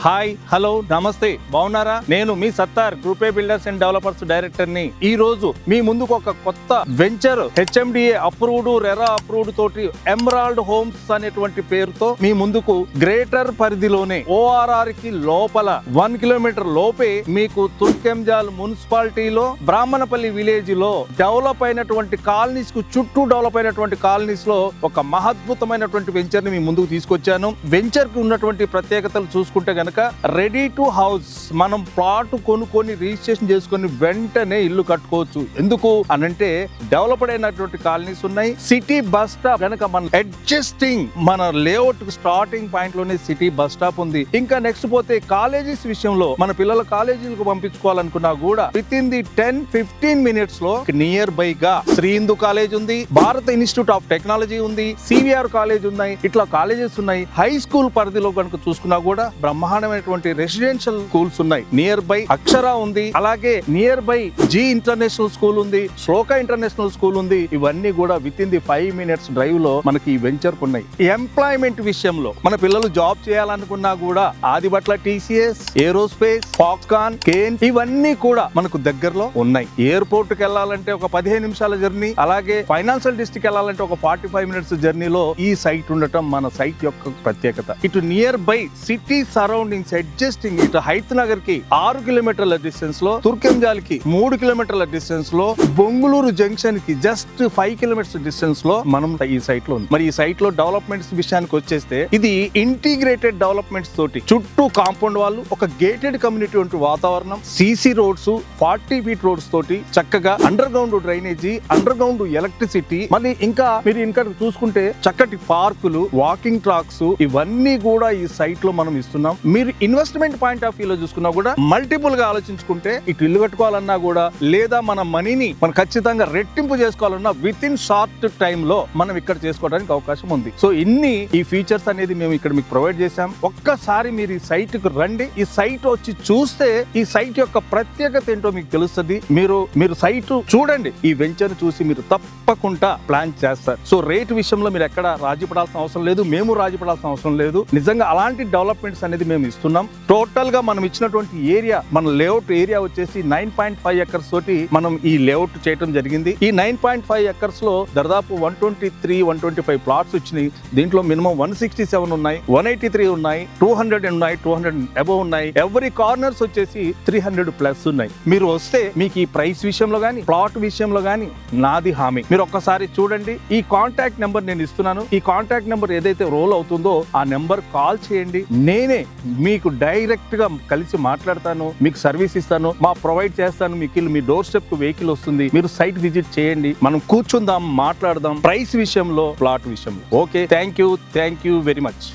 Hi hello నమస్తే, బాగున్నారా? నేను మీ Sattar group A builders and developers director ని. ఈ రోజు మీ ముందుకు ఒక కొత్త venture HMDA approved RERA approved తోటి ఎమరాల్డ్ హోమ్స్ అనేటువంటి పేరుతో మీ ముందుకు గ్రేటర్ పరిధిలోనే ORR కి లోపల 1 కిలోమీటర్ లోపే మీకు తుర్కెంజాల్ మున్సిపాలిటీలో బ్రాహ్మణపల్లి విలేజ్ లో డెవలప్ అయినటువంటి కాలనీస్ కు చుట్టూ డెవలప్ అయినటువంటి కాలనీస్ లో ఒక మహద్భుతమైనటువంటి వెంచర్ ని మీ ముందుకు తీసుకొచ్చాను. వెంచర్ కి ఉన్నటువంటి ప్రత్యేకతలు చూసుకుంటే గనక రెడీ టు హౌస్, మనం ప్లాట్ కొనుక్కొని రిజిస్ట్రేషన్ చేసుకొని వెంటనే ఇల్లు కట్టుకోవచ్చు. ఎందుకు అనంటే డెవలప్డ్ అయినటువంటి కాలనీస్ ఉన్నాయి. సిటీ బస్ స్టాప్ గనక మన అడ్జస్టింగ్ మన లేఅవుట్ స్టార్టింగ్ పాయింట్ లోనే సిటీ బస్ స్టాప్ ఉంది. ఇంకా నెక్స్ట్ పోతే కాలేజెస్ విషయంలో మన పిల్లల కాలేజీలకు పంపించుకోవాలనుకున్నా కూడా విత్ ఇన్ ది 10-15 మినిట్స్ లో నియర్ బై గా శ్రీ హిందూ కాలేజ్ ఉంది, భారత ఇన్స్టిట్యూట్ ఆఫ్ టెక్నాలజీ ఉంది, CVR కాలేజ్ ఉన్నాయి. ఇట్లా కాలేజెస్ ఉన్నాయి. హై స్కూల్ పరిధిలో కనుక చూసుకున్నా కూడా బ్రహ్మాండమైనటువంటి రెసిడెన్షియల్ స్కూల్స్ ఉన్నాయి. నియర్ బై అక్షర ఉంది, అలాగే nearby G international school ఉంది, శ్లోక ఇంటర్నేషనల్ స్కూల్ ఉంది. ఇవన్నీ కూడా within the 5 minutes drive లో మనకి ఈ వెంచర్ ఉన్నాయి. ఎంప్లాయ్మెంట్ విషయంలో మన పిల్లలు జాబ్ చేయాలనుకున్నా కూడా Adibatla TCS, aerospace, Foxconn, Kaynes ఇవన్నీ కూడా మనకు దగ్గరలో ఉన్నాయి. ఎయిర్పోర్ట్ కి వెళ్ళాలంటే ఒక 15 నిమిషాల జర్నీ, అలాగే ఫైనాన్షియల్ డిస్ట్రిక్ట్ వెళ్ళాలంటే ఒక 45 మినిట్స్ జర్నీలో ఈ సైట్ ఉండటం మన సైట్ యొక్క ప్రత్యేకత. ఇటు near by city surroundings adjusting, ఇటు హైత్ నగర్ కి 6 కిలోమీటర్ల డిస్టెన్స్ లో, తుర్కెంజాల్ కి 3 కిలోమీటర్ల డిస్టెన్స్ లో, బొంగుళూరు జంక్షన్ కి జస్ట్ 5 కిలోమీటర్స్ డిస్టెన్స్ లో మనం ఈ సైట్ లో ఉంది. మరి ఈ సైట్ లో డెవలప్మెంట్స్ విషయానికి వచ్చేస్తే ఇది ఇంటిగ్రేటెడ్ డెవలప్మెంట్స్ తోటి చుట్టూ కాంపౌండ్ వాళ్ళు, ఒక గేటెడ్ కమ్యూనిటీ వంటి వాతావరణం, CC రోడ్స్, 40 ఫీట్ రోడ్స్ తోటి చక్కగా under ground drainage, under ground electricity, మళ్ళీ ఇంకా మీరు ఇంకా చూసుకుంటే చక్కటి పార్కులు, వాకింగ్ ట్రాక్స్ ఇవన్నీ కూడా ఈ సైట్ లో మనం ఇస్తున్నాం. మీరు ఇన్వెస్ట్మెంట్ పాయింట్ ఆఫ్ వ్యూ లో చూసుకున్నా కూడా మల్టిపుల్ గా ఆలోచించుకుంటే ఇటు ఇల్లు కట్టుకోవాలన్నా కూడా, లేదా మన మనీని మనం ఖచ్చితంగా రెట్టింపు చేసుకోవాలన్నా విత్ ఇన్ షార్ట్ టైమ్ లో మనం ఇక్కడ చేసుకోవడానికి అవకాశం ఉంది. సో ఇన్ని ఈ ఫీచర్స్ అనేది మేము ఇక్కడ మీకు ప్రొవైడ్ చేశాం. ఒక్కసారి మీరు ఈ సైట్ కు రండి. ఈ సైట్ వచ్చి చూస్తే ఈ సైట్ యొక్క ప్రత్యేకత ఏంటో మీకు తెలుస్తుంది. మీరు సైట్ చూడండి, ఈ వెంచర్ చూసి మీరు తప్పకుండా ప్లాన్ చేస్తారు. సో రేట్ విషయంలో మీరు ఎక్కడ రాజీ పడాల్సిన అవసరం లేదు, మేము రాజీ పడాల్సిన అవసరం లేదు. నిజంగా అలాంటి డెవలప్మెంట్స్ అనేది మేము ఇస్తున్నాం. టోటల్ గా మనం ఇచ్చినటువంటి ఏరియా, మన లేఅవుట్ ఏరియా వచ్చేసి 9.5 ఎకర్స్ తోటి మనం ఈ లేఅవుట్ చేయడం జరిగింది. ఈ 9.5 ఎకర్స్ లో దాదాపు 123-125 ప్లాట్స్ వచ్చినాయి. దీంట్లో మినిమం 167 ఉన్నాయి, 183 ఉన్నాయి, 200 ఉన్నాయి, 200 అబోవ్ ఉన్నాయి. ఎవరి కార్నర్స్ వచ్చేసి 300 ప్లస్ ఉన్నాయి. మీరు వస్తే మీకు ఈ ప్రైస్ విషయంలో గానీ, ప్లాట్ విషయంలో గానీ నాది హామీ. మీరు ఒక్కసారి చూడండి. ఈ కాంటాక్ట్ నెంబర్ నేను ఇస్తున్నాను. ఈ కాంటాక్ట్ నెంబర్ ఏదైతే రోల్ అవుతుందో ఆ నెంబర్ కాల్ చేయండి. నేనే మీకు డైరెక్ట్ గా కలిసి మాట్లాడతాను, మీకు సర్వీస్ ఇస్తాను, ప్రొవైడ్ చేస్తాను. మీకు మీ డోర్ స్టెప్ కు వెహికల్ వస్తుంది. మీరు సైట్ విజిట్ చేయండి, మనం కూర్చుందాం, మాట్లాడదాం ప్రైస్ విషయంలో, ప్లాట్ విషయంలో. Okay, thank you very much.